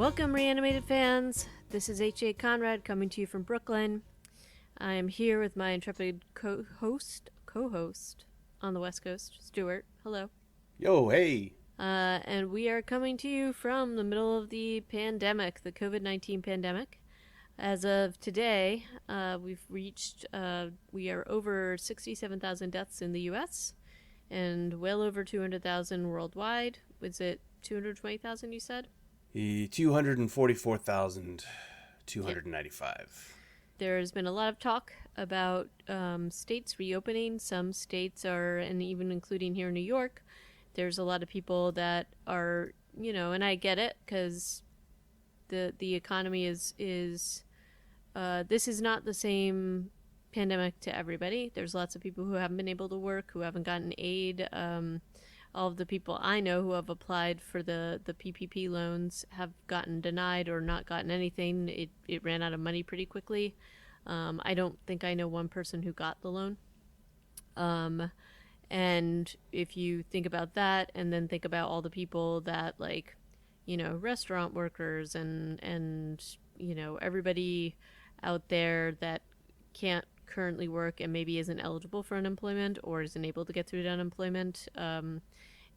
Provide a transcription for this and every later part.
Welcome, Reanimated fans. This is H.A. Conrad coming to you from Brooklyn. I am here with my intrepid co-host on the West Coast, Stuart. Hello. Yo, hey. And we are coming to you from the middle of the pandemic, the COVID-19 pandemic. As of today, we are over 67,000 deaths in the U.S. and well over 200,000 worldwide. Was it 220,000 you said? 244,295. There's been a lot of talk about states reopening. Some states are, and even including here in New York, there's a lot of people that are, and I get it because the economy is this is not the same pandemic to everybody. There's lots of people who haven't been able to work, who haven't gotten aid. All of the people I know who have applied for the PPP loans have gotten denied or not gotten anything. It ran out of money pretty quickly. I don't think I know one person who got the loan. And if you think about that and then think about all the people that restaurant workers and everybody out there that can't currently work and maybe isn't eligible for unemployment or isn't able to get through to unemployment,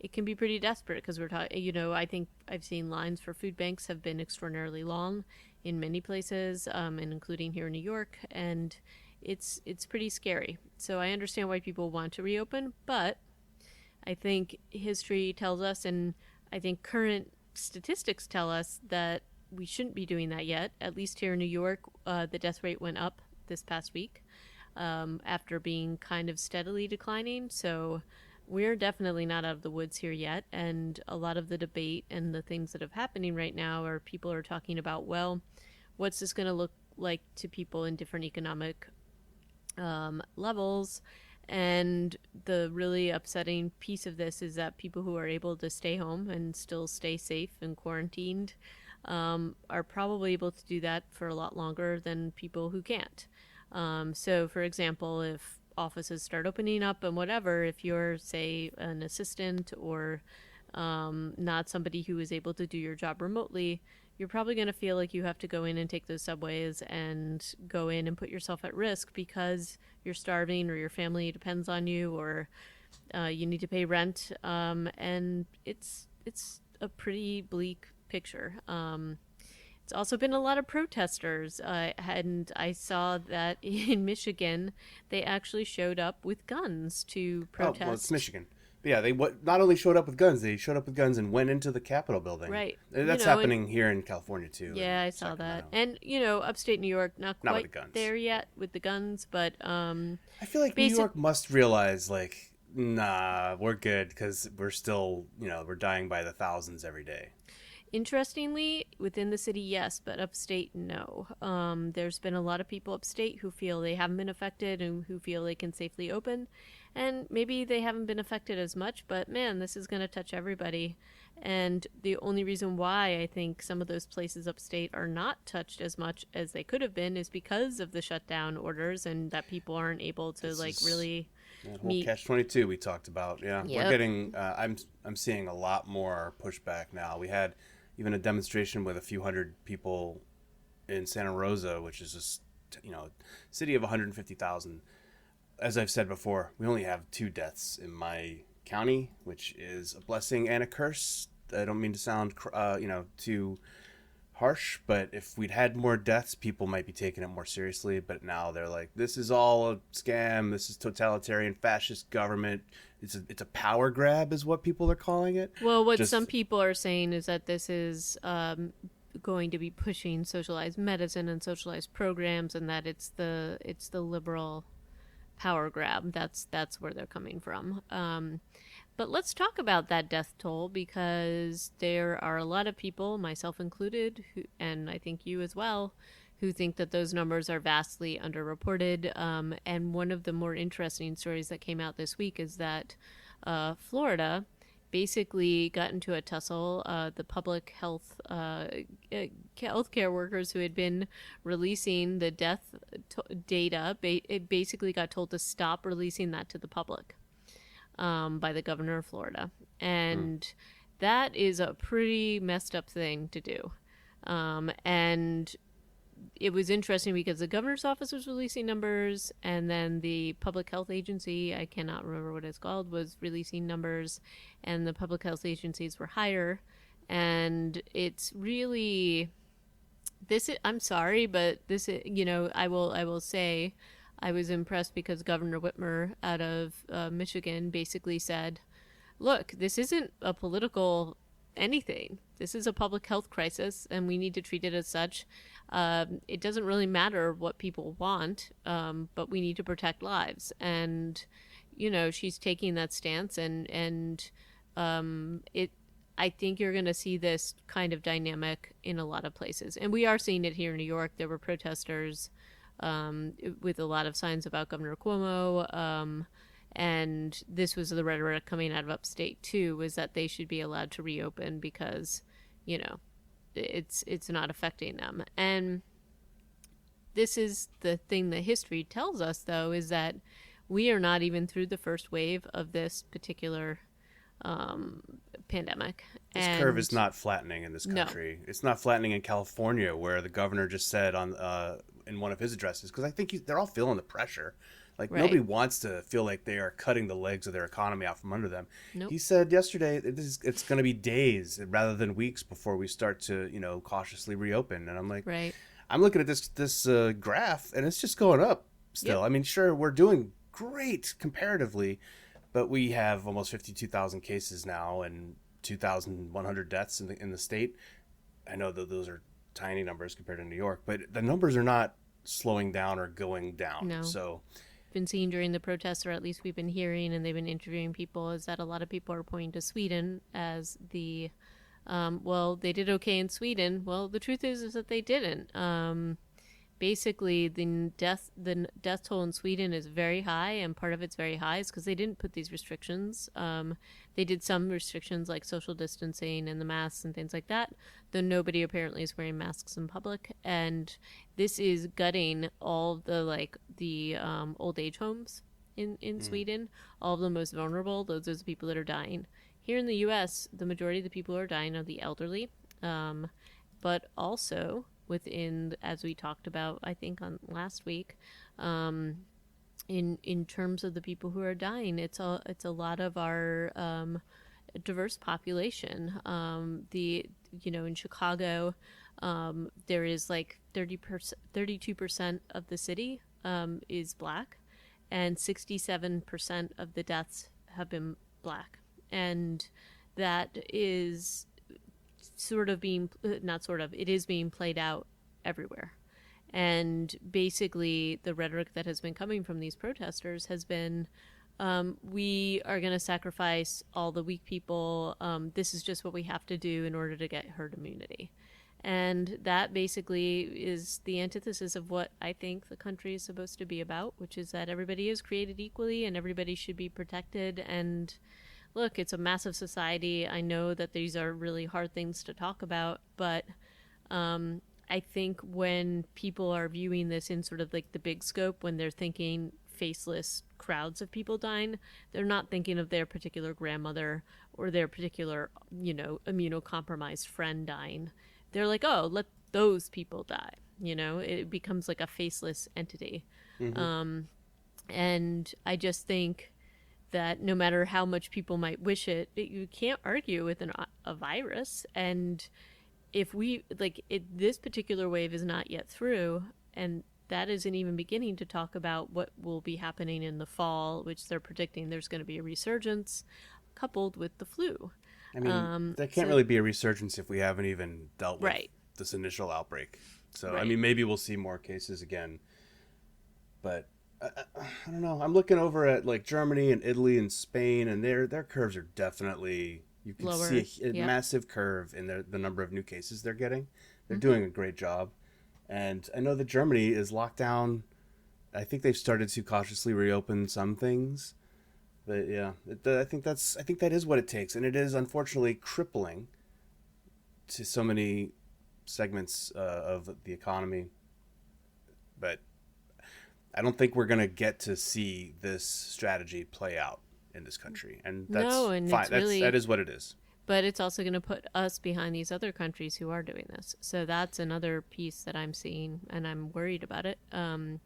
it can be pretty desperate because we're talking, I think I've seen lines for food banks have been extraordinarily long in many places, and including here in New York, and it's pretty scary. So I understand why people want to reopen, but I think history tells us, and I think current statistics tell us that we shouldn't be doing that yet. At least here in New York, the death rate went up this past week after being kind of steadily declining. So we're definitely not out of the woods here yet. And a lot of the debate and the things that are happening right now are people are talking about, well, what's this going to look like to people in different economic levels? And the really upsetting piece of this is that people who are able to stay home and still stay safe and quarantined are probably able to do that for a lot longer than people who can't. So, for example, if offices start opening up and whatever, if you're, say, an assistant or not somebody who is able to do your job remotely, you're probably going to feel like you have to go in and take those subways and go in and put yourself at risk because you're starving or your family depends on you or you need to pay rent. And it's a pretty bleak picture. It's also been a lot of protesters, and I saw that in Michigan, they actually showed up with guns to protest. Oh, well, it's Michigan. But yeah, they not only showed up with guns, they showed up with guns and went into the Capitol building. Right. That's happening here in California, too. Yeah, I saw that. And, upstate New York, not quite with the guns. there yet with the guns, but... I feel like New York must realize, nah, we're good because we're still, we're dying by the thousands every day. Interestingly, within the city, yes, but upstate, no. There's been a lot of people upstate who feel they haven't been affected and who feel they can safely open. And maybe they haven't been affected as much, but man, this is going to touch everybody. And the only reason why I think some of those places upstate are not touched as much as they could have been is because of the shutdown orders and that people aren't able to really that whole catch-22 we talked about. Yeah, yep. We're getting. I'm seeing a lot more pushback now. We had even a demonstration with a few hundred people in Santa Rosa, which is just city of 150,000. As I've said before, we only have 2 deaths in my county, which is a blessing and a curse. I don't mean to sound too harsh, but if we'd had more deaths, people might be taking it more seriously. But now they're like, this is all a scam. This is totalitarian fascist government. It's a power grab is what people are calling it. Well, what some people are saying is that this is going to be pushing socialized medicine and socialized programs, and that it's the liberal power grab. That's where they're coming from. But let's talk about that death toll, because there are a lot of people, myself included, and I think you as well, who think that those numbers are vastly underreported. And one of the more interesting stories that came out this week is that Florida basically got into a tussle. The public health healthcare workers who had been releasing the death data, it basically got told to stop releasing that to the public by the governor of Florida. And that is a pretty messed up thing to do. And it was interesting because the governor's office was releasing numbers, and then the public health agency, I cannot remember what it's called, was releasing numbers, and the public health agencies were higher. And it's really I'm sorry, but this is, I will say I was impressed because Governor Whitmer out of Michigan basically said, look, this isn't a political anything. This is a public health crisis, and we need to treat it as such. It doesn't really matter what people want, but we need to protect lives. And, she's taking that stance, and it. I think you're going to see this kind of dynamic in a lot of places, and we are seeing it here in New York. There were protesters with a lot of signs about Governor Cuomo. And this was the rhetoric coming out of upstate too, was that they should be allowed to reopen because, it's not affecting them. And this is the thing that history tells us, though, is that we are not even through the first wave of this particular pandemic. This curve is not flattening in this country. No. It's not flattening in California, where the governor just said on in one of his addresses, because I think they're all feeling the pressure. Like, right. Nobody wants to feel like they are cutting the legs of their economy out from under them. Nope. He said yesterday it's going to be days rather than weeks before we start to, cautiously reopen. And I'm like, right. I'm looking at this graph, and it's just going up still. Yep. I mean, sure, we're doing great comparatively, but we have almost 52,000 cases now and 2,100 deaths in the state. I know that those are tiny numbers compared to New York, but the numbers are not slowing down or going down. No. So been seeing during the protests, or at least we've been hearing and they've been interviewing people, is that a lot of people are pointing to Sweden as the they did okay in Sweden. Well, the truth is that they didn't. Basically, the death toll in Sweden is very high, and part of it's very high is because they didn't put these restrictions. They did some restrictions like social distancing and the masks and things like that, though nobody apparently is wearing masks in public. And this is gutting all the old age homes in Sweden, all of the most vulnerable. Those are the people that are dying. Here in the U.S., the majority of the people who are dying are the elderly, but also within, as we talked about, I think on last week, in terms of the people who are dying, it's a lot of our diverse population. In Chicago, there is like 32% of the city is Black, and 67% of the deaths have been Black, and that is it is being played out everywhere. And basically the rhetoric that has been coming from these protesters has been, we are going to sacrifice all the weak people. This is just what we have to do in order to get herd immunity. And that basically is the antithesis of what I think the country is supposed to be about, which is that everybody is created equally and everybody should be protected. And look, it's a massive society. I know that these are really hard things to talk about, but I think when people are viewing this in sort of like the big scope, when they're thinking faceless crowds of people dying, they're not thinking of their particular grandmother or their particular, immunocompromised friend dying. They're like, oh, let those people die. It becomes like a faceless entity. Mm-hmm. And I just think that no matter how much people might wish it, you can't argue with a virus. And if this particular wave is not yet through, and that isn't even beginning to talk about what will be happening in the fall, which they're predicting there's going to be a resurgence coupled with the flu. I mean, there can't really be a resurgence if we haven't even dealt with this initial outbreak. So, I mean, maybe we'll see more cases again, but I don't know. I'm looking over at like Germany and Italy and Spain, and their curves are definitely, you can lower. See a massive curve in the number of new cases they're getting. They're doing a great job. And I know that Germany is locked down. I think they've started to cautiously reopen some things. But yeah, I think that is what it takes. And it is unfortunately crippling to so many segments of the economy. But I don't think we're going to get to see this strategy play out in this country. And that's fine. That is what it is. but it's also going to put us behind these other countries who are doing this. So that's another piece that I'm seeing, and I'm worried about it. And,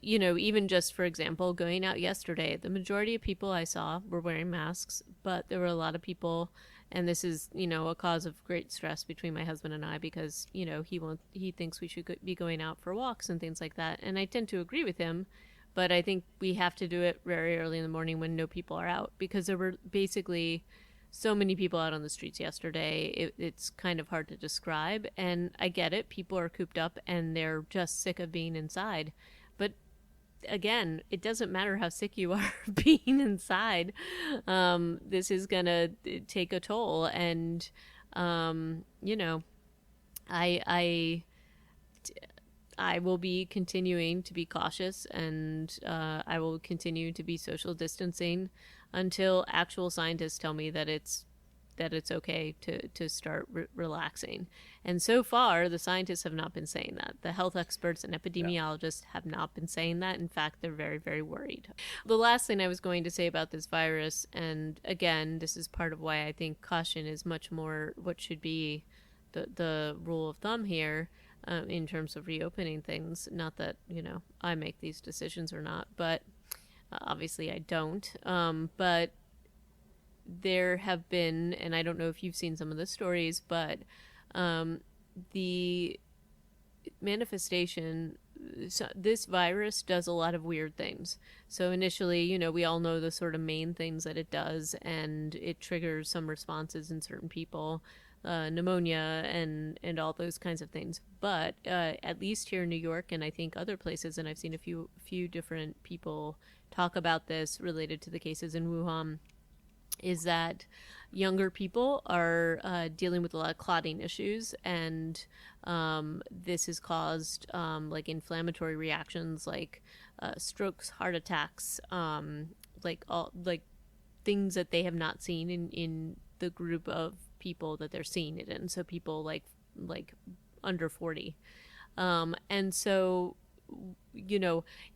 even just for example, going out yesterday, the majority of people I saw were wearing masks, but there were a lot of people, and this is, a cause of great stress between my husband and I because, he thinks we should be going out for walks and things like that. And I tend to agree with him, but I think we have to do it very early in the morning when no people are out because there were basically so many people out on the streets yesterday. It's kind of hard to describe. And I get it. People are cooped up and they're just sick of being inside. But again, it doesn't matter how sick you are being inside. This is going to take a toll. And, I I will be continuing to be cautious and I will continue to be social distancing until actual scientists tell me that it's okay to start relaxing. And so far, the scientists have not been saying that. The health experts and epidemiologists have not been saying that. In fact, they're very, very worried. The last thing I was going to say about this virus, and again, this is part of why I think caution is much more what should be the rule of thumb here in terms of reopening things. Not that, I make these decisions or not, but obviously I don't. But there have been, and I don't know if you've seen some of the stories, but the manifestation, so this virus does a lot of weird things. So initially, we all know the sort of main things that it does, and it triggers some responses in certain people, pneumonia and all those kinds of things. But at least here in New York, and I think other places, and I've seen a few different people talk about this related to the cases in Wuhan, is that younger people are dealing with a lot of clotting issues, and this has caused like inflammatory reactions, like strokes, heart attacks, like things that they have not seen in the group of people that they're seeing it in. So people like under 40, and so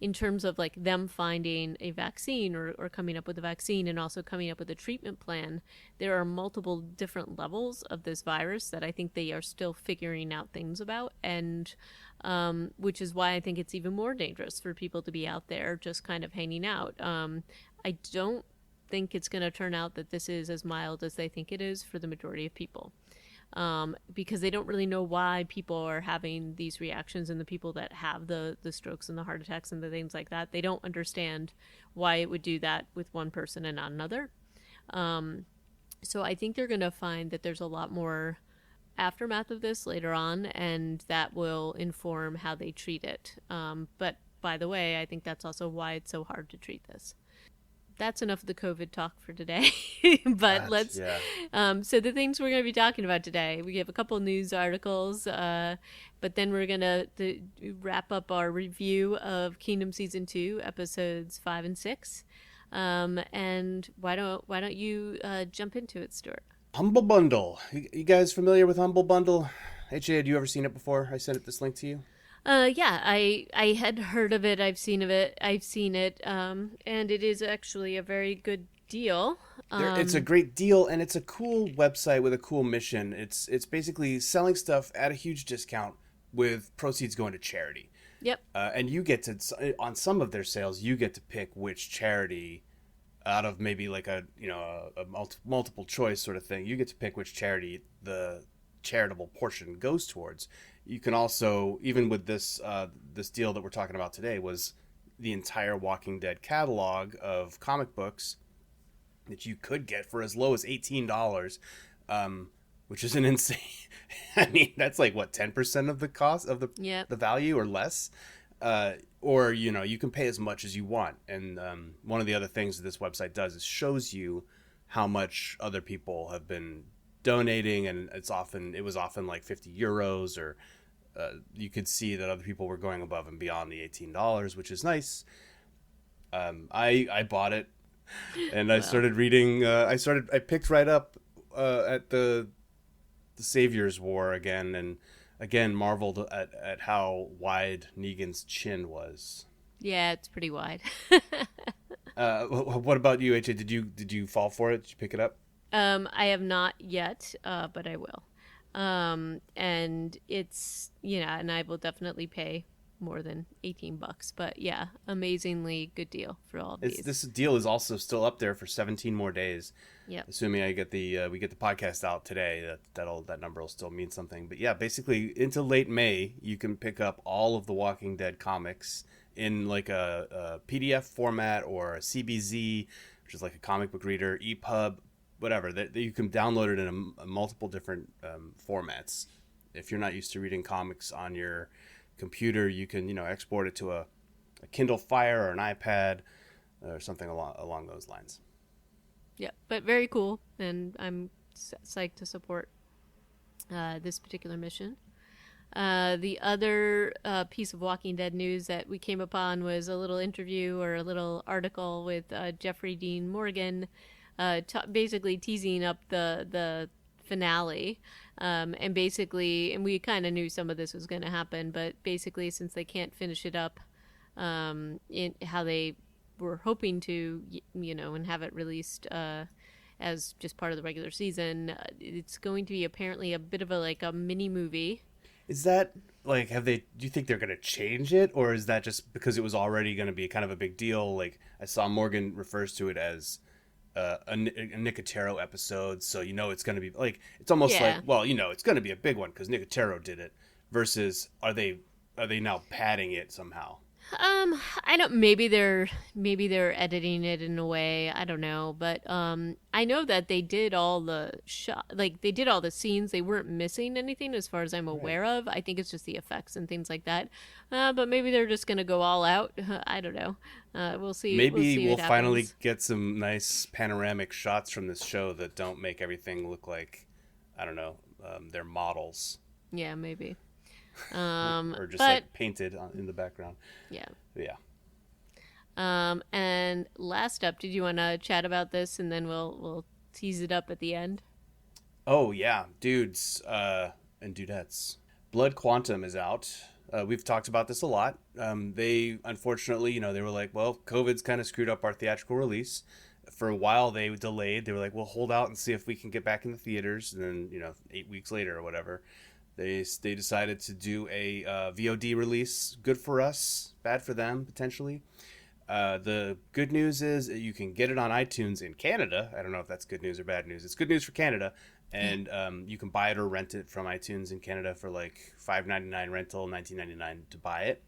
in terms of like them finding a vaccine or coming up with a vaccine and also coming up with a treatment plan, there are multiple different levels of this virus that I think they are still figuring out things about, and which is why I think it's even more dangerous for people to be out there just kind of hanging out. I don't think it's going to turn out that this is as mild as they think it is for the majority of people. Because they don't really know why people are having these reactions, and the people that have the strokes and the heart attacks and the things like that, they don't understand why it would do that with one person and not another. So I think they're going to find that there's a lot more aftermath of this later on, and that will inform how they treat it. But by the way, I think that's also why it's so hard to treat this. That's enough of the COVID talk for today. But let's. Yeah. So the things we're going to be talking about today, we have a couple news articles, but then we're going to wrap up our review of Kingdom Season 2, episodes 5 and 6. And why don't you jump into it, Stuart? Humble Bundle. You guys familiar with Humble Bundle? HA, had you ever seen it before? I sent this link to you. Yeah, I had heard of it. I've seen it, and it is actually a very good deal. It's a great deal, and it's a cool website with a cool mission. It's basically selling stuff at a huge discount with proceeds going to charity. Yep. And you get to, on some of their sales, you get to pick which charity out of maybe like a multiple choice sort of thing. You get to pick which charity the charitable portion goes towards. You can also, even with this this deal that we're talking about today, was the entire Walking Dead catalog of comic books that you could get for as low as $18, which is an insane. I mean, that's like what, 10% of the cost of the value or less, or you can pay as much as you want. And one of the other things that this website does is shows you how much other people have been donating, and it was often like 50 euros, or you could see that other people were going above and beyond the $18, which is nice. I bought it, and I started reading. I picked right up at the Savior's War again, and again marveled at how wide Negan's chin was. Yeah, it's pretty wide. What about you, HA? Did you fall for it? Did you pick it up? I have not yet, but I will. And it's, and I will definitely pay more than $18. But yeah, amazingly good deal for all of It's these. this deal is also still up there for 17 more days. Yep. Assuming I get the we get the podcast out today, that number will still mean something. But yeah, basically into late May, you can pick up all of the Walking Dead comics in like a PDF format or a CBZ, which is like a comic book reader, EPUB, whatever. That you can download it in a multiple different formats. If you're not used to reading comics on your computer, you can export it to a Kindle Fire or an iPad or something along those lines. Yeah, but very cool, and I'm psyched to support this particular mission. The other piece of Walking Dead news that we came upon was a little interview or a little article with Jeffrey Dean Morgan, basically teasing up the finale. And basically, and we kind of knew some of this was going to happen, but basically, since they can't finish it up in how they were hoping to, and have it released as just part of the regular season, it's going to be apparently a bit of a mini movie. Is that like do you think they're going to change it, or is that just because it was already going to be kind of a big deal? Like I saw Morgan refers to it as a Nicotero episode, so it's going to be like it's almost Yeah. like it's going to be a big one because Nicotero did it. Versus are they now padding it somehow? I don't. Maybe they're editing it in a way. I don't know, but I know that they did all the they did all the scenes. They weren't missing anything as far as I'm Right. aware of. I think it's just the effects and things like that. But maybe they're just gonna go all out. I don't know. We'll see. We'll Maybe see we'll what finally happens. get some nice panoramic shots from this show that don't make everything look like, I don't know, they're models Yeah, maybe. or just But like painted in the background. yeah. Yeah. And last up, did you want to chat about this, and then we'll tease it up at the end? Oh yeah, dudes and dudettes. Blood Quantum is out. We've talked about this a lot. They unfortunately, they were like, well, COVID's kind of screwed up our theatrical release. For a while, they delayed. They were like, we'll hold out and see if we can get back in the theaters. And then, 8 weeks later or whatever, they decided to do a VOD release. Good for us, bad for them potentially. The good news is that you can get it on iTunes in Canada. I don't know if that's good news or bad news. It's good news for Canada, and you can buy it or rent it from iTunes in Canada for like $5.99 rental, $19.99 to buy it.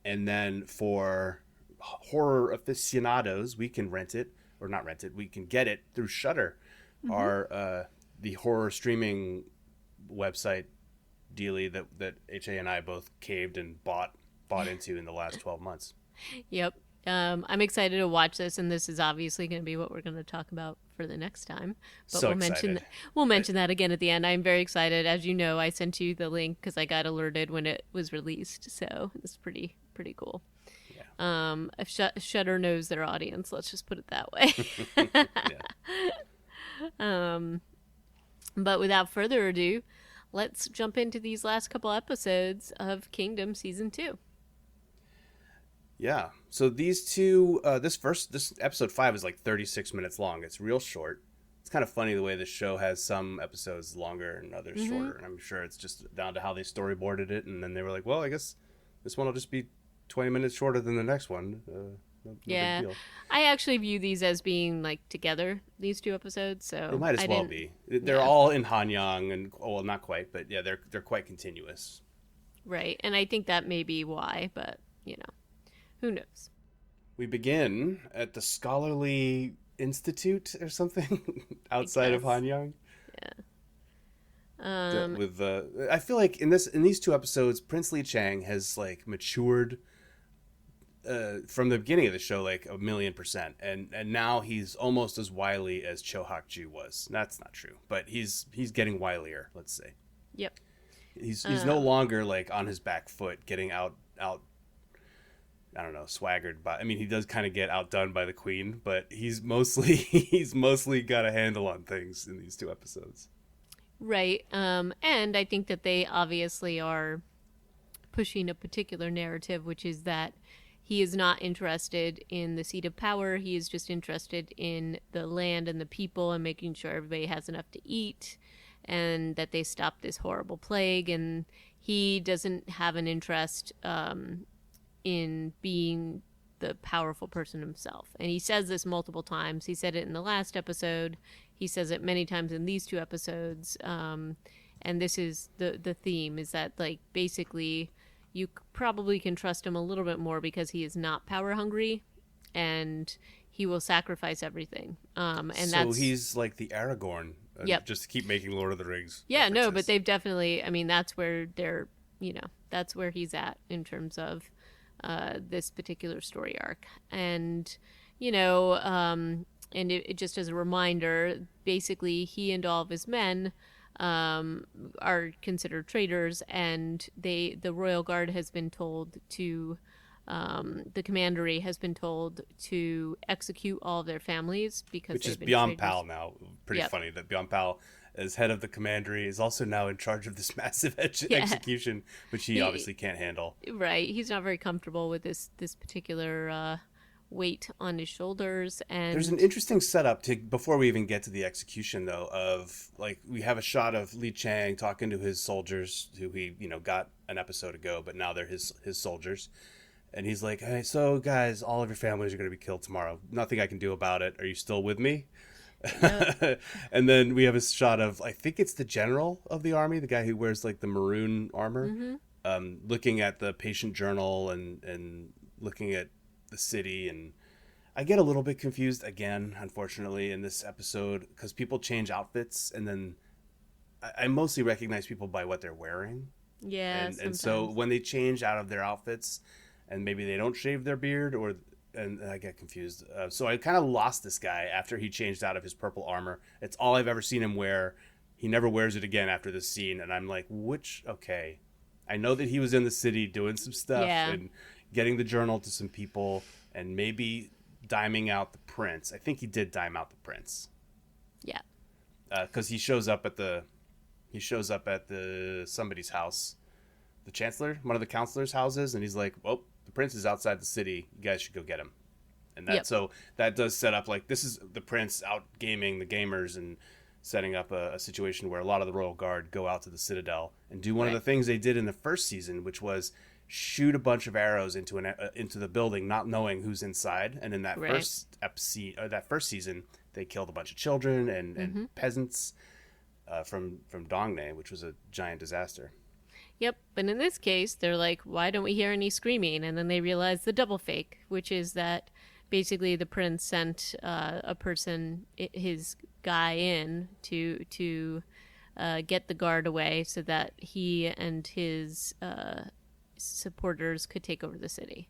And then for horror aficionados, we can rent it or not rent it. We can get it through Shudder, Mm-hmm. our the horror streaming website dealie that HA and I both caved and bought into in the last 12 months. Yep. I'm excited to watch this, and this is obviously going to be what we're going to talk about for the next time. But So excited. we'll mention that again at the end. I'm very excited. As you know, I sent you the link because I got alerted when it was released, so it's pretty cool. Yeah. If Shudder knows their audience, let's just put it that way. Yeah. But without further ado, let's jump into these last couple episodes of Kingdom Season 2. Yeah. So these two, this episode 5 is like 36 minutes long. It's real short. It's kind of funny the way the show has some episodes longer and others shorter. And I'm sure it's just down to how they storyboarded it. And then they were like, well, I guess this one will just be 20 minutes shorter than the next one. No Yeah, big deal. I actually view these as being like together, these two episodes. It So might as I well didn't. be. They're Yeah, all in Hanyang and well, not quite, but yeah, they're quite continuous. right. And I think that may be why, but who knows? We begin at the Scholarly Institute or something I outside of guess. Hanyang. Yeah. Um. With I feel like in these two episodes, Princely Chang has like matured from the beginning of the show like 1,000,000%, and now he's almost as wily as Cho Hak Ju was. That's not true, but he's getting wilier. Let's say Yep. he's no Uh. longer like on his back foot, getting out. I don't know, swaggered by. I mean, he does kind of get outdone by the queen, but he's mostly he's mostly got a handle on things in these two episodes. Right. And I think that they obviously are pushing a particular narrative, which is that he is not interested in the seat of power. He is just interested in the land and the people and making sure everybody has enough to eat and that they stop this horrible plague. And he doesn't have an interest in being the powerful person himself. And he says this multiple times. He said it in the last episode. He says it many times in these two episodes. And this is the theme, is that, like, basically you probably can trust him a little bit more because he is not power hungry and he will sacrifice everything. And so that's, he's like the Aragorn. Yep. Just to keep making Lord of the Rings. Yeah, references. no, but they've definitely, I mean, that's where they're, that's where he's at in terms of this particular story arc. And, and it just as a reminder, basically he and all of his men are considered traitors, and the royal guard has been told to, the commandery has been told to execute all of their families because which they've is been beyond traitors. Pal now. Pretty Yep. funny that Beyond Pal, as head of the commandery, is also now in charge of this massive execution, which he obviously can't handle. Right, he's not very comfortable with this particular weight on his shoulders. And There's an interesting setup to before we even get to the execution, though. Of like, we have a shot of Li Chang talking to his soldiers, who he got an episode ago, but now they're his soldiers, and he's like, "Hey, so guys, all of your families are going to be killed tomorrow. Nothing I can do about it. Are you still with me?" Yep. And then we have a shot of, I think it's the general of the army, the guy who wears like the maroon armor, looking at the patient journal and looking at the city. And I get a little bit confused again, unfortunately, in this episode, because people change outfits, and then I mostly recognize people by what they're wearing. Yeah, And so when they change out of their outfits, and maybe they don't shave their beard, and I get confused. So I kind of lost this guy after he changed out of his purple armor. It's all I've ever seen him wear. He never wears it again after this scene, and I'm like, okay. I know that he was in the city doing some stuff and getting the journal to some people, and maybe diming out the prince. I think he did dime out the prince. Yeah. Because he shows up at the somebody's house, the chancellor, one of the counselors' houses, and he's like, "Well, the prince is outside the city. You guys should go get him." And that so that does set up, like, this is the prince out gaming the gamers and setting up a situation where a lot of the royal guard go out to the citadel and do one of the things they did in the first season, which was shoot a bunch of arrows into the building, not knowing who's inside. And in that first season, they killed a bunch of children and peasants from Dongne, which was a giant disaster. Yep, but in this case, they're like, why don't we hear any screaming? And then they realize the double fake, which is that basically the prince sent a person, his guy, in to get the guard away so that he and his supporters could take over the city.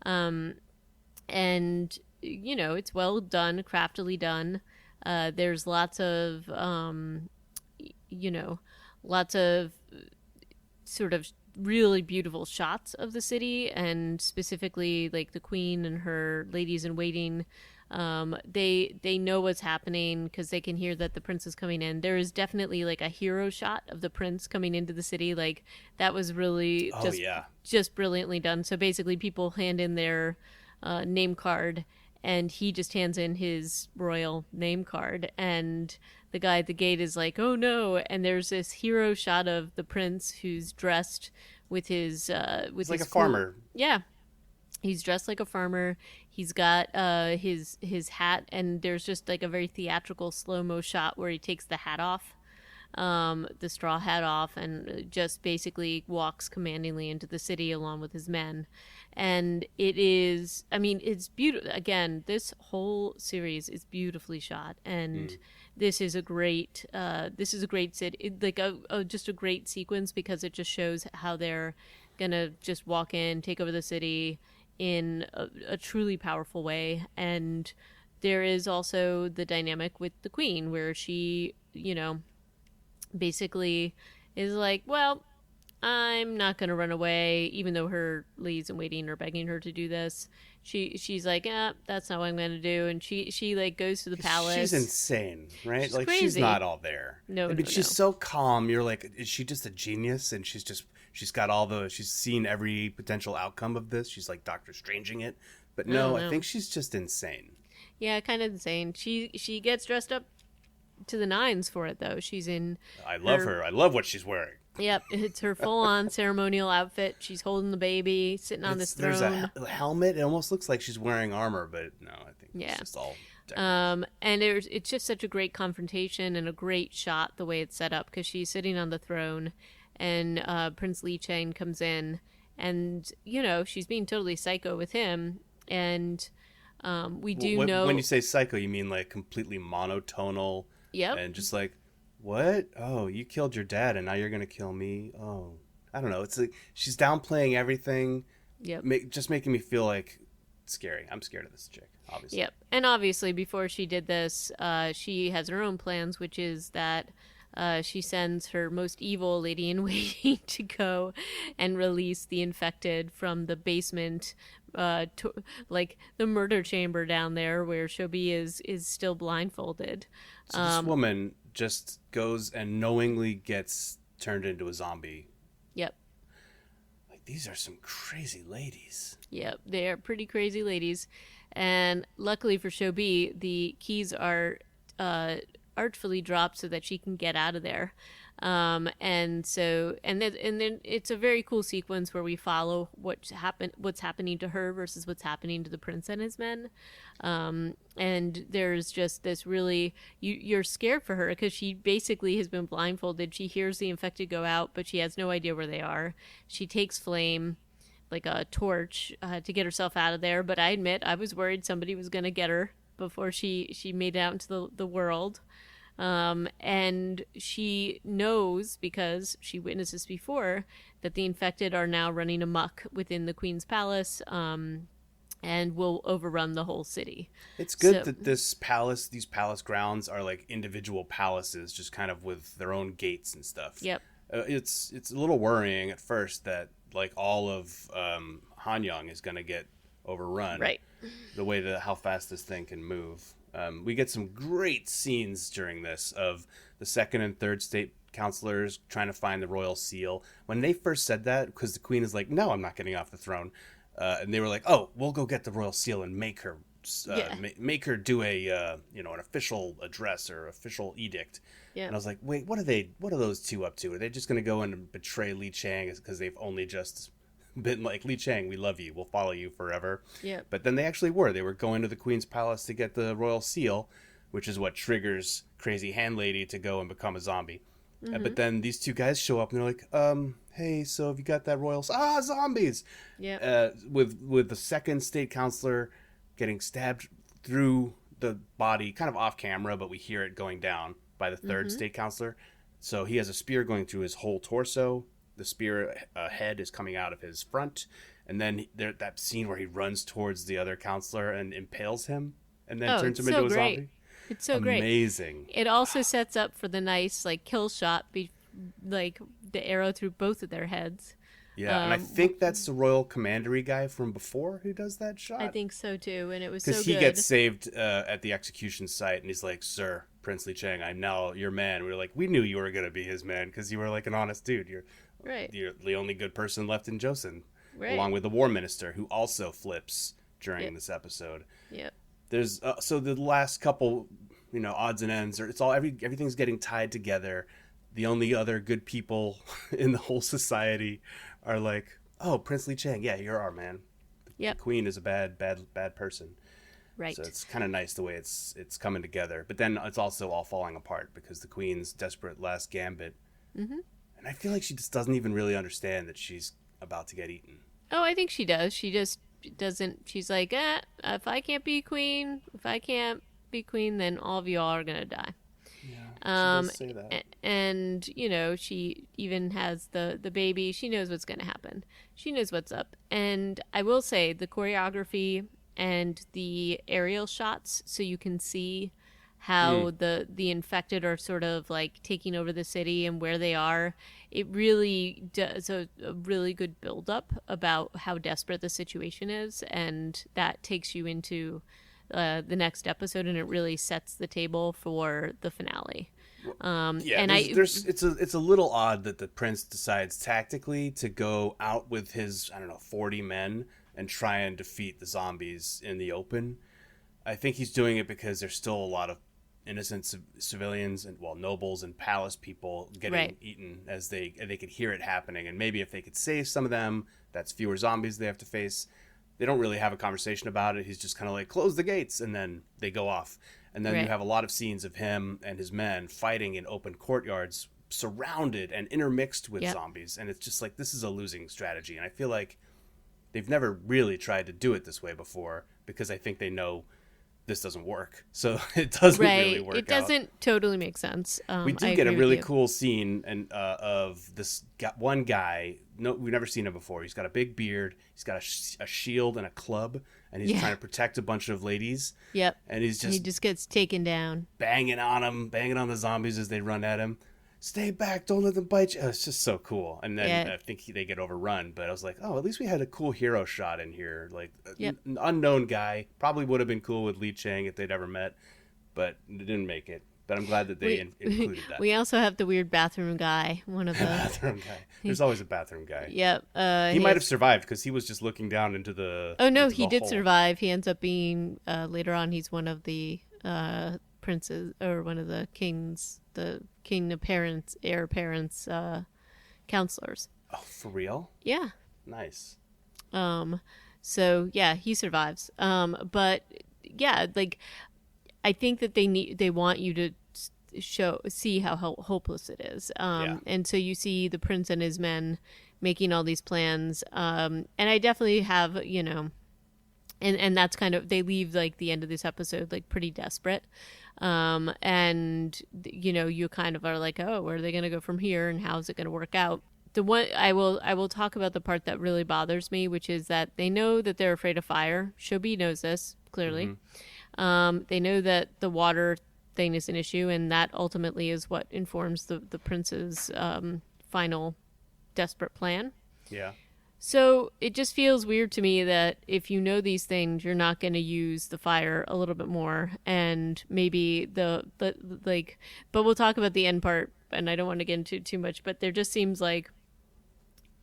And, it's well done, craftily done. There's lots of, lots of sort of really beautiful shots of the city, and specifically like the queen and her ladies in waiting. They know what's happening because they can hear that the prince is coming in. There is definitely like a hero shot of the prince coming into the city. Like, that was really just brilliantly done. So basically people hand in their name card, and he just hands in his royal name card, and the guy at the gate is like, "Oh no!" And there's this hero shot of the prince who's dressed with his with like his a farmer. Yeah, he's dressed like a farmer. He's got his hat, and there's just like a very theatrical slow-mo shot where he takes the hat off, the straw hat off, and just basically walks commandingly into the city along with his men. And it is, I mean, it's beautiful. Again, this whole series is beautifully shot, and this is a great just a great sequence, because it just shows how they're gonna just walk in, take over the city in a truly powerful way. And there is also the dynamic with the queen, where she, basically is like, well, I'm not going to run away, even though her ladies in waiting are begging her to do this. She's like, that's not what I'm going to do. And she like goes to the palace. She's insane, right? She's like crazy. She's not all there. No, I mean, she's so calm. You're like, is she just a genius? And she's just she's got she's seen every potential outcome of this. She's like Doctor Stranging it. But Oh no, I no. think she's just insane. Yeah, kind of insane. She gets dressed up to the nines for it though. She's in I love her her. I love what she's wearing. yep, it's her full on ceremonial outfit. She's holding the baby, sitting on this There's a throne. helmet. It almost looks like she's wearing armor, but no, I think it's Yeah. just all decoration. And it's just such a great confrontation and a great shot the way it's set up because she's sitting on the throne and Prince Li Chang comes in and, you know, she's being totally psycho with him. And we do When know. you say psycho, you mean like completely monotonal Yep. and just like, what? Oh, you killed your dad and now you're gonna kill me? Oh, I don't know. It's like she's downplaying everything, Yep. just making me feel like scary. I'm scared of this chick, obviously. Yep. And obviously, before she did this, she has her own plans, which is that she sends her most evil lady in waiting to go and release the infected from the basement, like the murder chamber down there where Shobi is still blindfolded. So this woman just goes and knowingly gets turned into a zombie. Yep. Like these are some crazy ladies. Yep. They are pretty crazy ladies. And luckily for Shobi, the keys are artfully dropped so that she can get out of there. And then it's a very cool sequence where we follow what's happening to her versus what's happening to the prince and his men. And there's just this really you're scared for her because she basically has been blindfolded. She hears the infected go out, but she has no idea where they are. She takes flame like a torch to get herself out of there. But I admit I was worried somebody was going to get her before she made it out into the world. And she knows because she witnessed this before that the infected are now running amok within the queen's palace and will overrun the whole city. It's good So, that these palace grounds are like individual palaces, just kind of with their own gates and stuff. yep. It's a little worrying at first that like all of Hanyang is going to get overrun. Right. The way that how fast this thing can move. We get some great scenes during this of the second and third state counselors trying to find the royal seal. When they first said that, because the queen is like, "No, I'm not getting off the throne," and they were like, "Oh, we'll go get the royal seal and make her." Yeah. Make her do a an official address or official edict. Yeah. And I was like, wait, what are those two up to? Are they just going to go and betray Li Chang because they've only just been like, Li Chang, we love you, we'll follow you forever? Yeah. But then they actually were. They were going to the Queen's Palace to get the royal seal, which is what triggers Crazy Hand Lady to go and become a zombie. But then these two guys show up and they're like, hey, so have you got that royal zombies? Yeah. With the second state counselor getting stabbed through the body, kind of off camera, but we hear it going down by the third state counselor. So he has a spear going through his whole torso. The spear head is coming out of his front. And then that scene where he runs towards the other counselor and impales him and then turns him into a zombie. It's so great. Amazing. It also sets up for the nice like kill shot, like the arrow through both of their heads. Yeah, and I think that's the royal commandery guy from before who does that shot. I think so too, and it was so because good. he gets saved at the execution site, and he's like, "Sir, Prince Li Chang, I'm now your man." We were like, we knew you were gonna be his man because you were like an honest dude. You're the only good person left in Joseon, along with the war minister who also flips during this episode. Yep. There's so the last couple, odds and ends, it's all everything's getting tied together. The only other good people in the whole society are like, oh, Prince Li Chang, yeah, you're our man. Yep. The queen is a bad person. Right. So it's kind of nice the way it's coming together. But then it's also all falling apart because the queen's desperate last gambit. Mm-hmm. And I feel like she just doesn't even really understand that she's about to get eaten. Oh, I think she does. She just doesn't. She's like, if I can't be queen, then all of y'all are gonna die. Yeah, she does say that. And she even has the baby. She knows what's going to happen. She knows what's up. And I will say the choreography and the aerial shots, so you can see how the infected are sort of like taking over the city and where they are. It really does a really good build up about how desperate the situation is, and that takes you into the next episode, and it really sets the table for the finale. Yeah, And I there's it's a little odd that the prince decides tactically to go out with his, I don't know, 40 men and try and defeat the zombies in the open. I think he's doing it because there's still a lot of innocent civilians and, well, nobles and palace people getting right. eaten as they could hear it happening, and maybe if they could save some of them, that's fewer zombies they have to face. They don't really have a conversation about it. He's just kind of like, close the gates, and then they go off. And then you Right. have a lot of scenes of him and his men fighting in open courtyards, surrounded and intermixed with Yep. zombies. And it's just like, this is a losing strategy. And I feel like they've never really tried to do it this way before, because I think they know this doesn't work. So it doesn't really Right. work It out. doesn't totally make sense. We I do get a agree with really you. cool scene of this one guy. No, we've never seen him before. He's got a big beard. He's got a shield and a club, and he's Yeah. trying to protect a bunch of ladies. Yep. And he's He just just gets taken down. banging on them, banging on the zombies as they run at him. Stay back! Don't let them bite you. Oh, it's just so cool. And then Yeah. I think they get overrun. But I was like, oh, at least we had a cool hero shot in here. Like Yep. an unknown guy, probably would have been cool with Li Chang if they'd ever met, but they didn't make it. But I'm glad that they included that. We also have the weird bathroom guy. One of the. Bathroom guy. There's always a bathroom guy. Yep. He might have survived because he was just looking down into the. Oh no, into he the did hole. survive. He ends up being later on. He's one of the princes, or one of the kings, the king of parents, heir parents, counselors. Oh, for real? Yeah. Nice. So yeah, he survives. But yeah, like I think that they want you to see how hopeless it is. Yeah. And so you see the prince and his men making all these plans. And I definitely have, and that's kind of, they leave like the end of this episode like pretty desperate. And you kind of are like, oh, where are they going to go from here, and how's it going to work out? The one I will talk about, the part that really bothers me, which is that they know that they're afraid of fire. Shobi knows this clearly. They know that the water thing is an issue, and that ultimately is what informs the prince's final desperate plan. Yeah. So it just feels weird to me that if you know these things, you're not going to use the fire a little bit more, and maybe the like. But we'll talk about the end part, and I don't want to get into too much. But there just seems like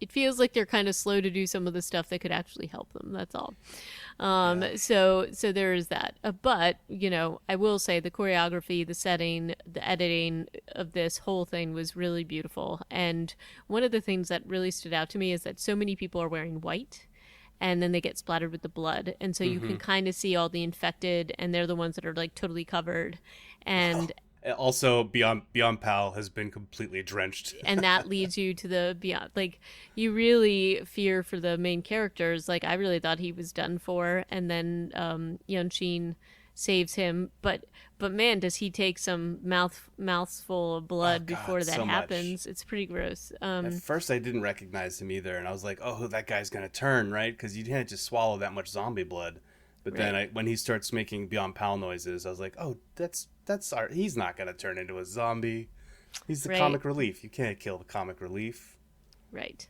it feels like they're kind of slow to do some of the stuff that could actually help them. That's all. So there is that. But I will say the choreography, the setting, the editing of this whole thing was really beautiful. And one of the things that really stood out to me is that so many people are wearing white, and then they get splattered with the blood, and so you can kind of see all the infected, and they're the ones that are like totally covered, and. Also, Beyond Pal has been completely drenched. And that leads you to the beyond. Like, you really fear for the main characters. Like, I really thought he was done for, and then Yunshin saves him. But man, does he take some mouthful of blood before that so happens? It's pretty gross. At first, I didn't recognize him either, and I was like, "Oh, that guy's gonna turn, right?" Because you can't just swallow that much zombie blood. But then, when he starts making Beyond Pal noises, I was like, "Oh, he's not gonna turn into a zombie. He's the comic relief. You can't kill the comic relief." Right.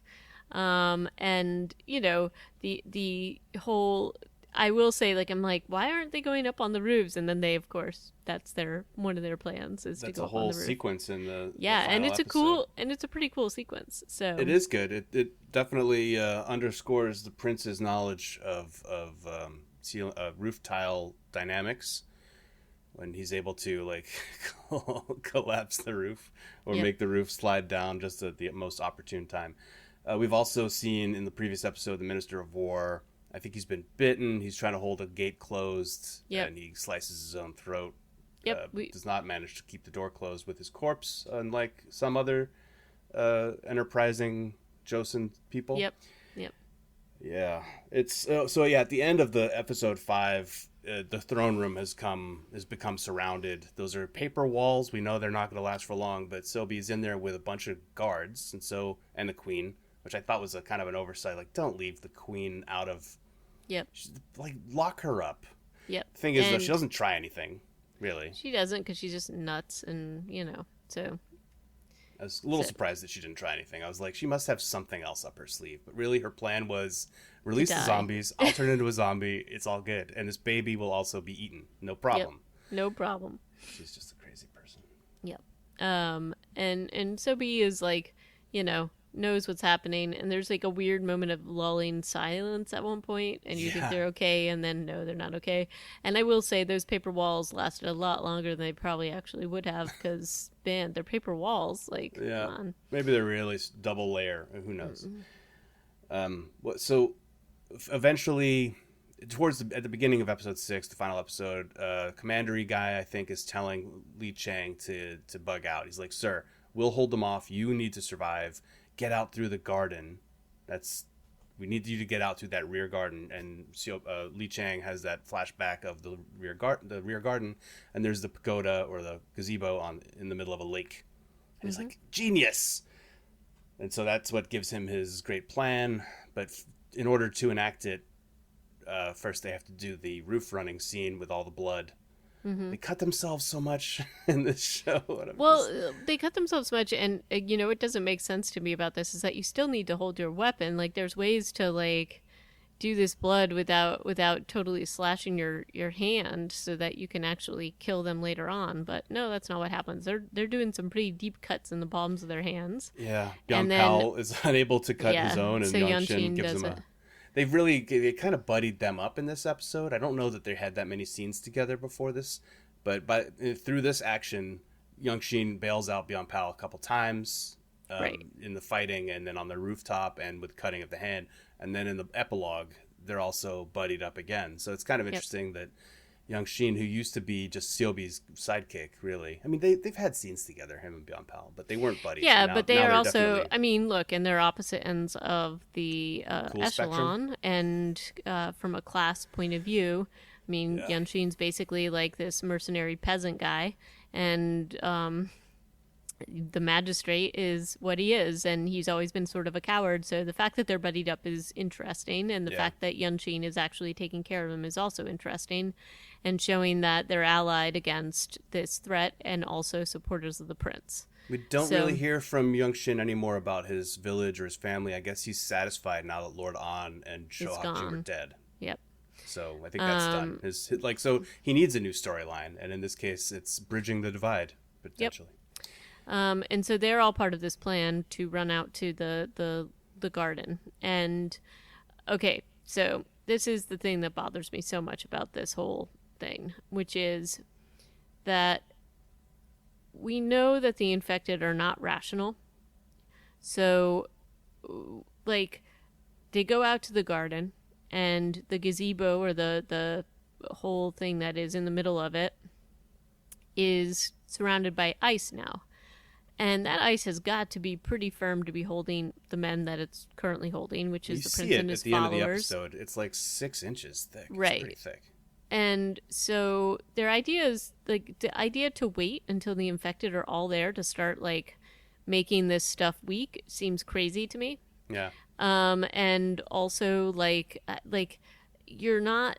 And the whole, I will say, like, I'm like, why aren't they going up on the roofs? And then they, of course, that's one of their plans is to go up on the roof. That's a whole sequence in the and final episode. it's a pretty cool sequence. So it is good. It definitely underscores the prince's knowledge of roof tile dynamics, when he's able to like collapse the roof or make the roof slide down just at the most opportune time. We've also seen in the previous episode the Minister of War. I think he's been bitten. He's trying to hold a gate closed, and he slices his own throat. Does not manage to keep the door closed with his corpse, unlike some other enterprising Joseon people. Yep. Yeah, it's so. Yeah, at the end of the episode 5, the throne room has become surrounded. Those are paper walls. We know they're not going to last for long, but Sobi's in there with a bunch of guards, and the queen, which I thought was a kind of an oversight. Like, don't leave the queen out of. Yep. Like, lock her up. Yep. The thing is, though, she doesn't try anything, really. She doesn't, because she's just nuts, and so. I was a little surprised that she didn't try anything. I was like, she must have something else up her sleeve. But really, her plan was release the zombies. I'll turn into a zombie. It's all good. And this baby will also be eaten. No problem. Yep. No problem. She's just a crazy person. Yep. And Sobi is like, you know, knows what's happening, and there's like a weird moment of lulling silence at one point, and you think Yeah. they're okay, and then no, they're not okay. And I will say those paper walls lasted a lot longer than they probably actually would have, because man, they're paper walls. Like, come Yeah. on. Maybe they're really double layer. Who knows? Mm-mm. So eventually, at the beginning of episode 6, the final episode, commandery guy I think is telling Li Chang to bug out. He's like, "Sir, we'll hold them off. You need to survive. Get out through the garden. That's We need you to get out through that rear garden." And Li Chang has that flashback of the rear garden, and there's the pagoda or the gazebo in the middle of a lake. And he's Mm-hmm. like, "Genius!" And so that's what gives him his great plan. But in order to enact it, first they have to do the roof running scene with all the blood. Mm-hmm. They cut themselves so much in this show. Well, they cut themselves much, and you know what doesn't make sense to me about this is that you still need to hold your weapon. Like, there's ways to like do this blood without totally slashing your hand, so that you can actually kill them later on. But no, that's not what happens. They're doing some pretty deep cuts in the palms of their hands, Yeah, and Young then Pal is unable to cut his own, and so Young Yan Shin Shin gives does him it. a. They kind of buddied them up in this episode. I don't know that they had that many scenes together before this, but through this action, Young Shin bails out Beyond Pal a couple times Right. in the fighting, and then on the rooftop, and with cutting of the hand, and then in the epilogue, they're also buddied up again. So it's kind of Yep. interesting that Young Shin, who used to be just Seobi's sidekick, really. I mean, they've had scenes together, him and Beyond Pal, but they weren't buddies. Yeah, And but they now are they're also, definitely I mean, look, and they're opposite ends of the cool echelon, spectrum. and from a class point of view, I mean, Yeah. Yanshin's basically like this mercenary peasant guy, and the magistrate is what he is, and he's always been sort of a coward. So the fact that they're buddied up is interesting, and the Yeah. fact that Yunshin is actually taking care of him is also interesting, and showing that they're allied against this threat and also supporters of the prince. We don't So really hear from Young Shin anymore about his village or his family. I guess he's satisfied now that Lord An and he's Shohachi are gone. dead. Yep. So I think that's done. So he needs a new storyline, and in this case, it's bridging the divide potentially. And so they're all part of this plan to run out to the garden. And okay, so this is the thing that bothers me so much about this whole thing, which is that we know that the infected are not rational. So, like, they go out to the garden, and the gazebo, or the whole thing that is in the middle of it, is surrounded by ice now. And that ice has got to be pretty firm to be holding the men that it's currently holding, which is You the see prince it and at his the end of the followers. episode. It's like 6 inches thick. Right. It's pretty thick. And so their idea is, like, the idea to wait until the infected are all there to start, like, making this stuff weak seems crazy to me. Yeah. And also, like you're not,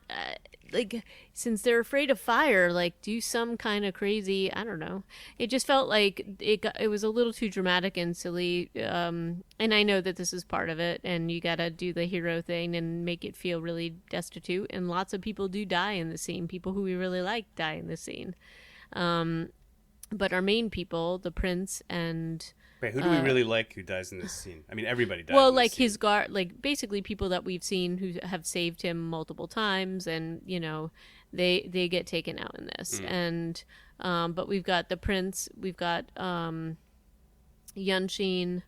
like, since they're afraid of fire, like, do some kind of crazy, I don't know. It just felt like it was a little too dramatic and silly. And I know that this is part of it, and you gotta do the hero thing and make it feel really destitute. And lots of people do die in the scene. People who we really like die in the scene. But our main people, the prince and Wait, who do we really like who dies in this scene? I mean, everybody dies. well, in this like scene. his guard, like basically people that we've seen who have saved him multiple times, and you know, they get taken out in this. And but we've got the prince, we've got Yunshin,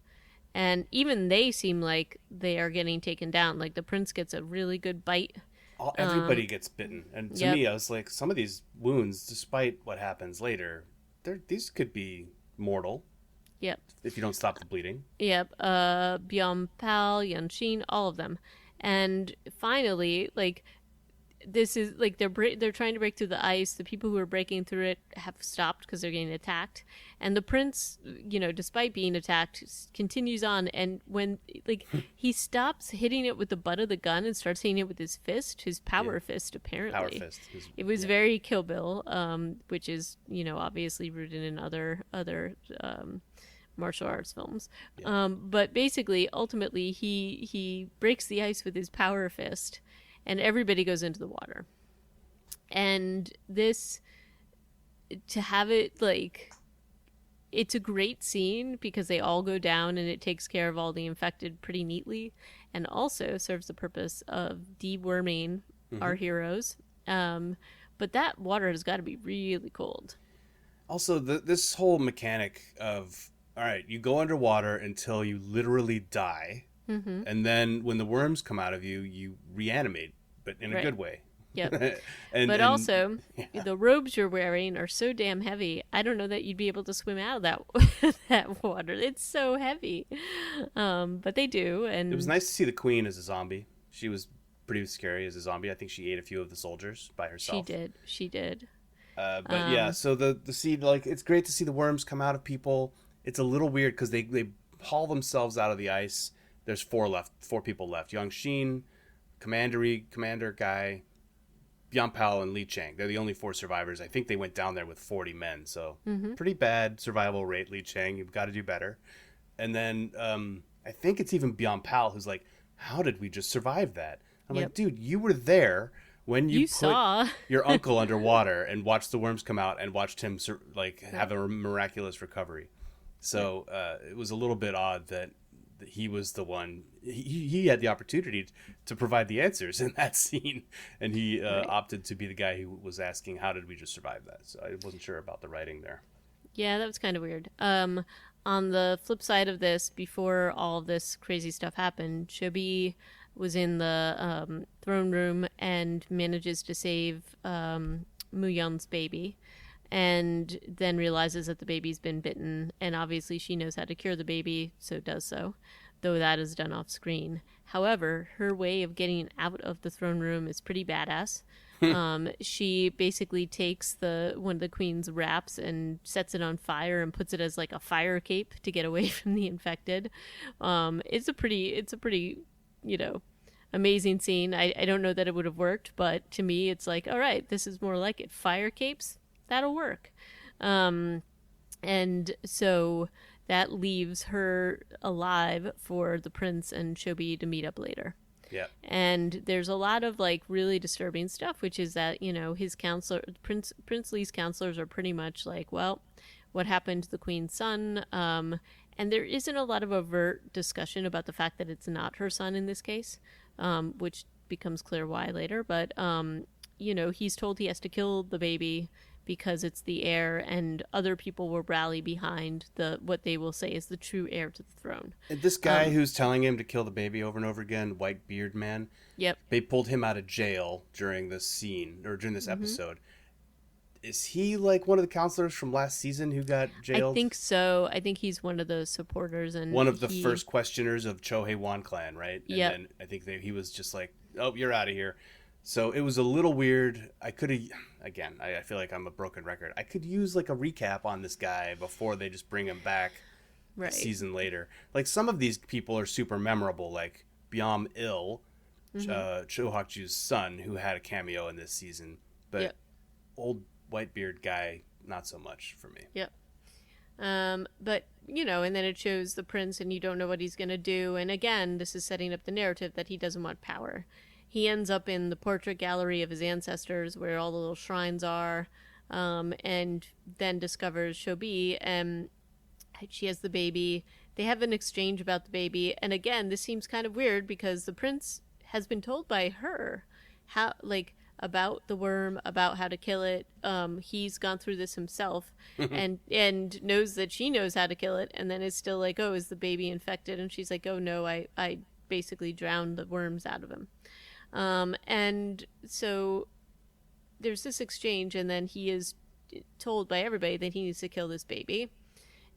and even they seem like they are getting taken down. Like the prince gets a really good bite. Everybody gets bitten, and to Yep. me, I was like, some of these wounds, despite what happens later, these could be mortal Yep. if you don't stop the bleeding. Yep. Byung Pal, Yunshin, all of them. And finally, like, this is like they're trying to break through the ice. The people who are breaking through it have stopped because they're getting attacked. And the prince, you know, despite being attacked, continues on. And when like he stops hitting it with the butt of the gun and starts hitting it with his fist, his power fist, apparently. Power fist. It was very Kill Bill, which is, you know, obviously rooted in other martial arts films. But basically, ultimately, he breaks the ice with his power fist, and everybody goes into the water. And this, to have it like it's a great scene because they all go down and it takes care of all the infected pretty neatly, and also serves the purpose of deworming our heroes. Um, but that water has got to be really cold. Also, this whole mechanic of, all right, you go underwater until you literally die, Mm-hmm. and then when the worms come out of you, you reanimate, but in a Right. good way. Yep. and But and also, yeah. the robes you're wearing are so damn heavy. I don't know that you'd be able to swim out of that that water. It's so heavy. But they do, It was and nice to see the queen as a zombie. She was pretty scary as a zombie. I think she ate a few of the soldiers by she herself. did. She did. But yeah, Um, so the scene, like, it's great to see the worms come out of people. It's a little weird because they haul themselves out of the ice. There's four people left: Young Sheen, Commander guy, Bian Pao, and Li Chang. They're the only four survivors. I think they went down there with 40 men, so mhm. pretty bad survival rate. Li Chang, you've got to do better. And then I think it's even Bian Pao who's like, "How did we just survive that?" I'm like, Yep. "Dude, you were there when you You put saw. your uncle underwater and watched the worms come out and watched him like have Right. a miraculous recovery." Yep. So it was a little bit odd that he was the one. He had the opportunity to provide the answers in that scene, and he Right. opted to be the guy who was asking, "How did we just survive that?" So I wasn't sure about the writing there. Yeah, that was kind of weird. On the flip side of this, before all of this crazy stuff happened, Shobi was in the throne room and manages to save Muyun's baby, and then realizes that the baby's been bitten, and obviously she knows how to cure the baby, so does so, though that is done off screen. However, her way of getting out of the throne room is pretty badass. She basically takes the one of the queen's wraps and sets it on fire and puts it as like a fire cape to get away from the infected. It's a pretty, you know, amazing scene. I don't know that it would have worked, but to me, it's like, all right, this is more like it. Fire capes, that'll work. Um, and so that leaves her alive for the prince and Shobi to meet up later. Yeah. And there's a lot of like really disturbing stuff, which is that, his counselor, Prince Lee's counselors are pretty much like, well, what happened to the queen's son? And there isn't a lot of overt discussion about the fact that it's not her son in this case, which becomes clear why later. But he's told he has to kill the baby because it's the heir, and other people will rally behind what they will say is the true heir to the throne. And this guy who's telling him to kill the baby over and over again, White Beard Man, Yep. they pulled him out of jail during this scene or during this episode. Is he like one of the counselors from last season who got I jailed? think so. I think he's one of the supporters, and One of the first questioners of Chohei Wan clan, right? And Yep. then I think he was just like, "Oh, you're out of here." So it was a little weird. I could have, again, I feel like I'm a broken record. I could use like a recap on this guy before they just bring him back a Right. season later. Like some of these people are super memorable, like Byam Il, Cho Hak-ju's son, who had a cameo in this season. But Yep. old Whitebeard guy, not so much for me. Yep. But and then it shows the prince, and you don't know what he's gonna do. And again, this is setting up the narrative that he doesn't want power. He ends up in the portrait gallery of his ancestors, where all the little shrines are, and then discovers Shobi, and she has the baby. They have an exchange about the baby, and again, this seems kind of weird because the prince has been told by her how, like, about the worm, about how to kill it. He's gone through this himself, and knows that she knows how to kill it, and then is still like, oh, is the baby infected? And she's like, oh no, I basically drowned the worms out of him. And so there's this exchange, and then he is told by everybody that he needs to kill this baby.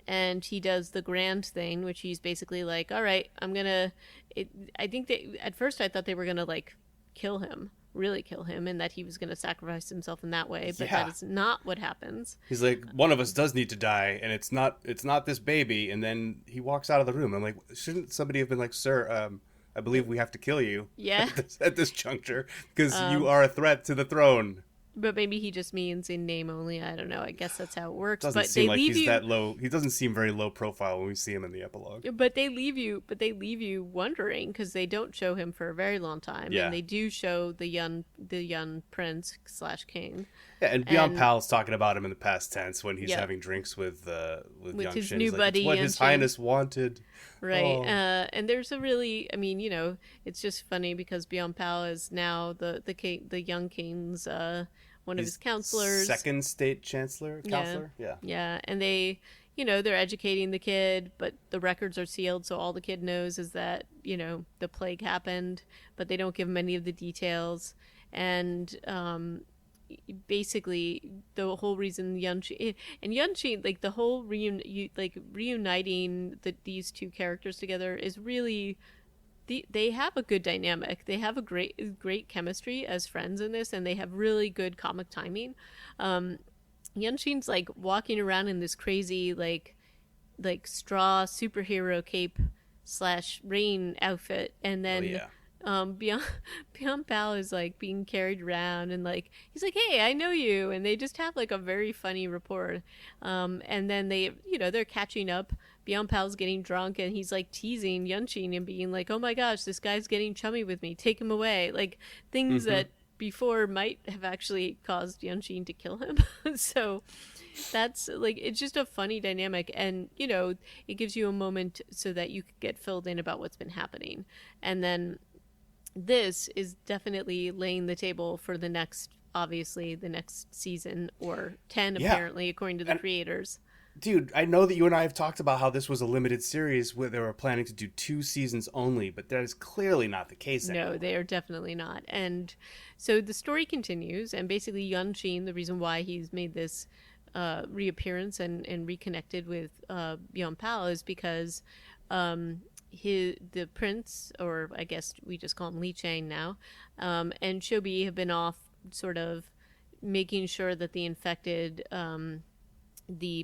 And he does the grand thing, which he's basically like, all right, I'm gonna. I think at first I thought they were gonna like kill him, really kill him, and that he was gonna sacrifice himself in that way. But Yeah. that is not what happens. He's like, one of us does need to die, and it's not this baby. And then he walks out of the room. I'm like, shouldn't somebody have been like, sir, I believe we have to kill you Yeah. at this juncture because you are a threat to the throne. But maybe he just means in name only. I don't know. I guess that's how it works. Doesn't But seem they like leave he's you. that low. He doesn't seem very low profile when we see him in the epilogue. But they leave you. But they leave you wondering because they don't show him for a very long time, Yeah. and they do show the young prince/king. Yeah, and Beyond And Pal's talking about him in the past tense when he's yeah, having drinks with with Young his Shin. new He's like, it's buddy what Yun His Shin. Highness wanted. Right. Oh, And there's a really, I mean, it's just funny because Beyond Pal is now the young king's one of his he's counselors. second state chancellor, Yeah. counselor. Yeah. Yeah, and they're educating the kid, but the records are sealed, so all the kid knows is that, the plague happened, but they don't give him any of the details. And basically the whole reason Yunchi, like the whole reuniting these two characters together is really they have a good dynamic. They have a great chemistry as friends in this, and they have really good comic timing. Yunshin's like walking around in this crazy straw superhero cape slash rain outfit, and Oh then yeah. Beyond Beyond Pal is like being carried around, and like he's like, "Hey, I know you," and they just have like a very funny rapport. And then they're catching up. Beyond Pal's getting drunk, and he's like teasing Yunshin and being like, "Oh my gosh, this guy's getting chummy with me. Take him away." Like things Mm-hmm. that before might have actually caused Yunshin to kill him. So that's like it's just a funny dynamic, and it gives you a moment so that you could get filled in about what's been happening. And then this is definitely laying the table for obviously the next season, or 10 Yeah. apparently, according to the And creators. dude, I know that you and I have talked about how this was a limited series where they were planning to do 2 seasons only, but that is clearly not the case No, anymore. they are definitely not. And so the story continues, and basically Yunshin, the reason why he's made this reappearance and reconnected with Beyond Pal is because the prince, or I guess we just call him Li Chang now, and Shobi have been off sort of making sure that the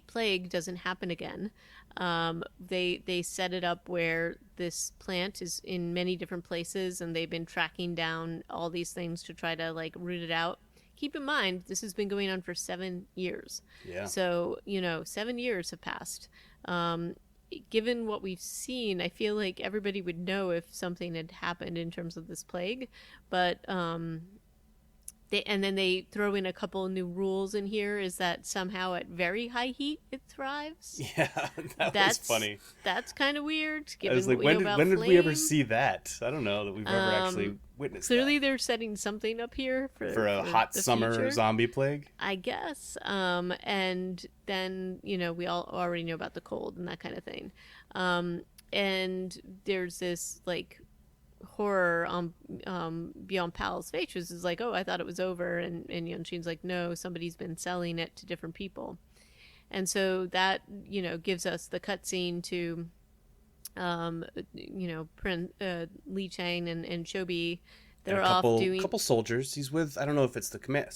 plague doesn't happen again. They set it up where this plant is in many different places, and they've been tracking down all these things to try to like root it out. Keep in mind, this has been going on for 7 years. Yeah. So, 7 years have passed. Given what we've seen, I feel like everybody would know if something had happened in terms of this plague. But and then they throw in a couple of new rules in here. Is that somehow at very high heat it thrives? Yeah, that was funny. That's kind of weird, I was given like, what we know about when did we ever flame. see that? I don't know that we've ever actually witnessed Clearly, that. they're setting something up here For a hot the summer future, zombie plague. I guess. And then we all already know about the cold and that kind of thing. And there's this like horror on Beyond Pal's face, which is like, oh, I thought it was over, and Yunshin's like, no, somebody's been selling it to different people. And so that gives us the cutscene to Prince Li Chang and Shobi. And They're a off couple doing couple soldiers. He's with, I don't know if it's the command.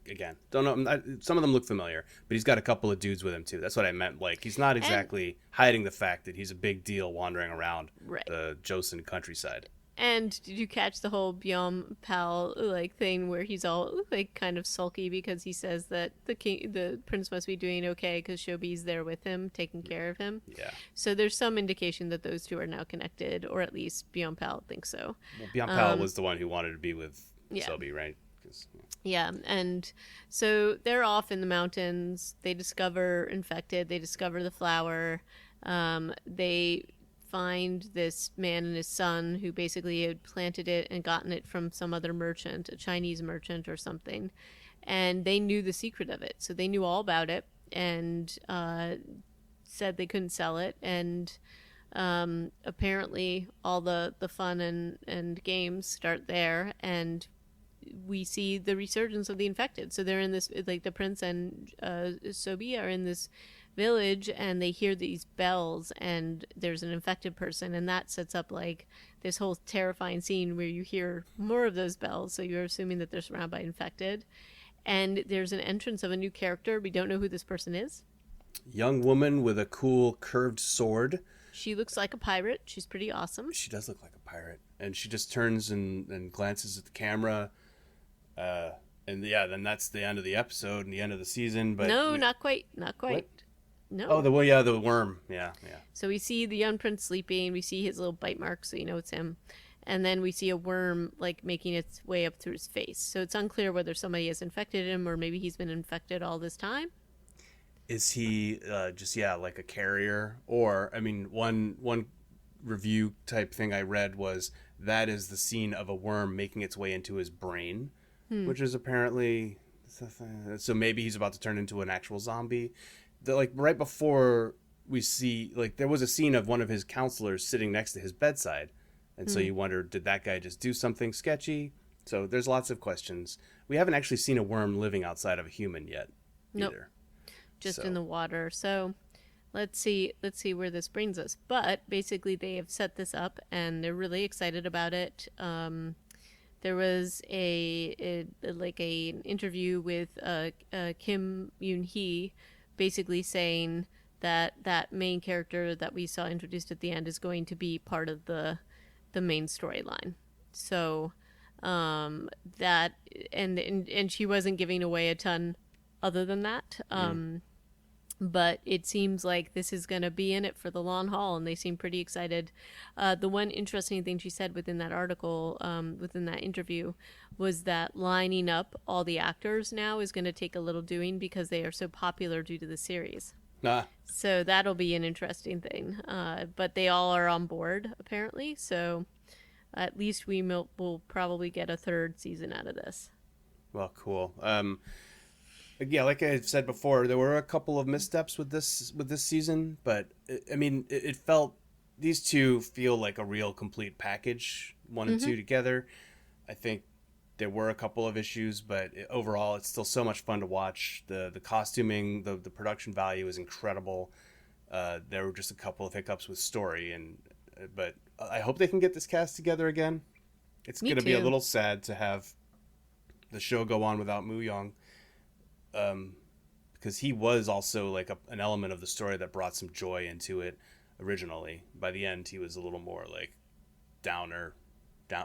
Again, don't know. Some of them look familiar, but he's got a couple of dudes with him too. That's what I meant. Like he's not exactly hiding the fact that he's a big deal wandering around right. the Joseon countryside. And did you catch the whole Beyond Pal like thing where he's all like kind of sulky because he says that the prince must be doing okay because Shobi's there with him, taking care of him. Yeah. So there's some indication that those two are now connected, or at least Beyond Pal thinks so. Well, Beyond Pal was the one who wanted to be with Sobi, right? Yeah, and so they're off in the mountains. They discover infected. They discover the flower. They find this man and his son who basically had planted it and gotten it from some other merchant, a Chinese merchant or something. And they knew the secret of it. So they knew all about it and said they couldn't sell it. And apparently all the fun and games start there. And we see the resurgence of the infected. So they're in this, like the prince and Sobi are in this village, and they hear these bells, and there's an infected person, and that sets up like this whole terrifying scene where you hear more of those bells, so you're assuming that they're surrounded by infected. And there's an entrance of a new character. We don't know who this person is. Young woman with a cool curved sword. She looks like a pirate. She's pretty awesome. She does look like a pirate, and she just turns and glances at the camera. And yeah, then that's the end of the episode and the end of the season. But no, not quite. What? No. Oh, the worm. Yeah. So we see the young prince sleeping. We see his little bite mark, so you know it's him. and then we see a worm like making its way up through his face. So it's unclear whether somebody has infected him or maybe he's been infected all this time. Is he just like a carrier? Or I mean, one review type thing I read was that is the scene of a worm making its way into his brain, which is apparently so maybe he's about to turn into an actual zombie. Like right before we see, like, there was a scene of one of his counselors sitting next to his bedside, and so you wonder, did that guy just do something sketchy? So there's lots of questions. We haven't actually seen a worm living outside of a human yet Nope. either. Just So in the water. So let's see where this brings us. But basically they have set this up and they're really excited about it. There was an interview with Kim Yoon Hee, basically saying that that main character that we saw introduced at the end is going to be part of the main storyline. So that and she wasn't giving away a ton other than that. But it seems like this is going to be in it for the long haul, and they seem pretty excited. The one interesting thing she said within that article, within that interview, was that lining up all the actors now is going to take a little doing because they are so popular due to the series. So that'll be an interesting thing. But they all are on board, apparently, so at least we'll probably get a third season out of this. well, cool. Yeah, like I said before, there were a couple of missteps with this season, but I mean, it felt, these two feel like a real complete package, one and two together. I think there were a couple of issues, but overall, it's still so much fun to watch. The costuming, the production value is incredible. There were just a couple of hiccups with story, but I hope they can get this cast together again. It's going to be a little sad to have the show go on without Moo Young. Because he was also like an element of the story that brought some joy into it originally. By the end, he was a little more like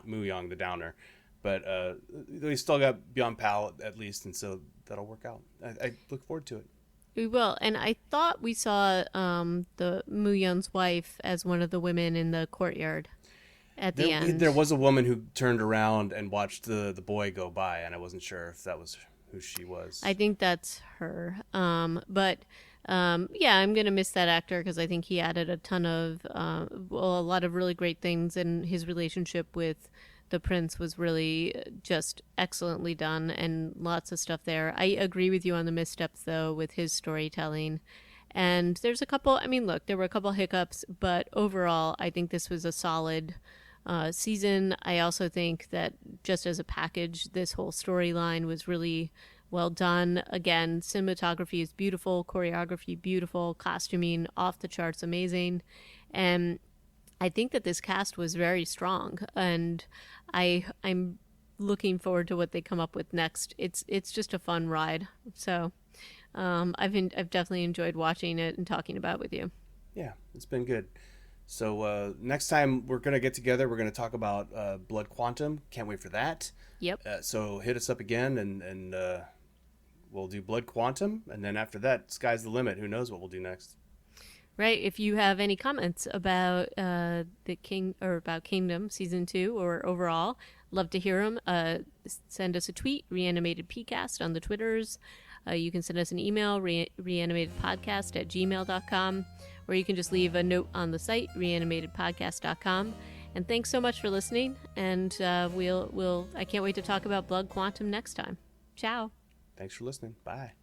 Moo Young the downer. But we still got Beyond Pal at least, and so that'll work out. I look forward to it. We will. And I thought we saw the Moo Young's wife as one of the women in the courtyard at the end. There was a woman who turned around and watched the boy go by, and I wasn't sure if that was who she was. I think that's her. But yeah, I'm going to miss that actor because I think he added a ton of, a lot of really great things, and his relationship with the prince was really just excellently done, and lots of stuff there. I agree with you on the missteps, though, with his storytelling. And there's a couple, I mean, look, there were a couple hiccups, but overall, I think this was a solid season. I also think that just as a package, this whole storyline was really well done. Again, cinematography is beautiful, choreography beautiful, costuming off the charts amazing, and I think that this cast was very strong, and I'm looking forward to what they come up with next. It's just a fun ride. So I've definitely enjoyed watching it and talking about it with you. Yeah, it's been good. So next time we're going to get together, we're going to talk about Blood Quantum. Can't wait for that. Yep. So hit us up again, and we'll do Blood Quantum. And then after that, sky's the limit. Who knows what we'll do next. Right. If you have any comments about about Kingdom Season 2 or overall, love to hear them. Send us a tweet, Reanimated PCast, on the Twitters. You can send us an email, reanimatedpodcast@gmail.com, or you can just leave a note on the site, reanimatedpodcast.com. And thanks so much for listening. And I can't wait to talk about Blood Quantum next time. Ciao. Thanks for listening. Bye.